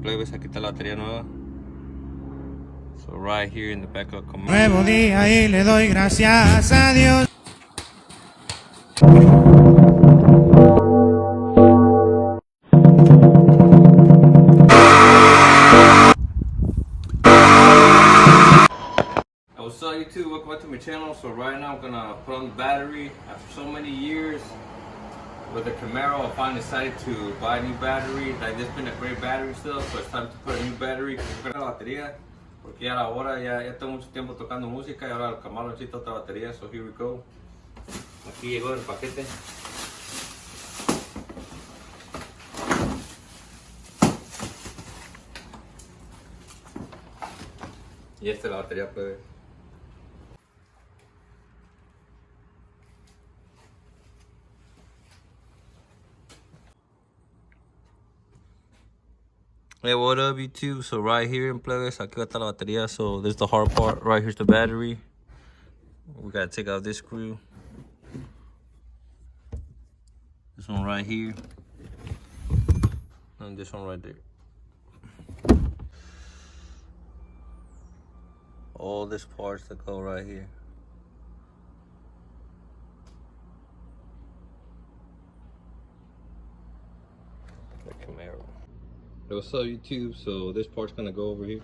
plebes, aquí está la batería nueva. So right here in the back of the Camaro. Nuevo día y le doy gracias a Dios. What's up YouTube, welcome back to my channel. So right now I'm gonna put on the battery. After so many years with the Camaro, I finally decided to buy a new battery. Like, this has been a great battery still, so it's time to put a new battery. Comprar la batería, porque ya ahora ya tengo mucho tiempo tocando música y ahora el Camaro necesita otra batería. So here we go. Aquí llegó el paquete. Y esta es la batería, pues. Hey, what up YouTube? So right here in plebes, aquí está la batería. So this is the hard part. Right here's the battery. We gotta take out this screw. This one right here. And this one right there. All these parts that go right here. The Camaro. Hey, what's up YouTube? So this part's gonna go over here.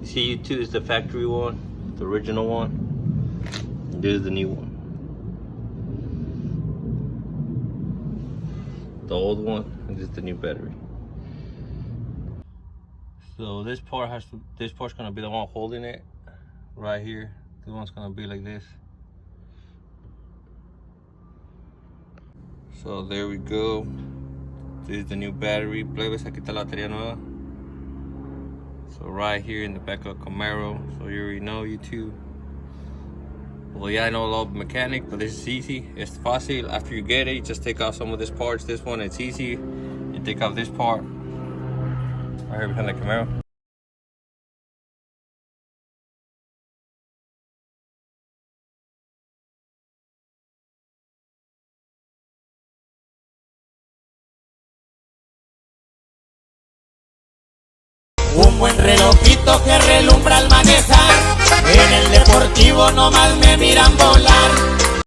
You see, YouTube is the factory one, the original one. This is the new one. The old one, and this is the new battery. So this part's gonna be the one holding it right here. This one's gonna be like this. So there we go. This is the new battery. Plebes, aquí está la batería nueva. So right here in the back of Camaro. So you already know, YouTube. Well, yeah, I know a lot of mechanic, but this is easy. It's fácil. After you get it, you just take off some of these parts. This one, it's easy. You take off this part right here behind the Camaro. Un buen relojito que relumbra al manejar. En el deportivo nomás me miran volar.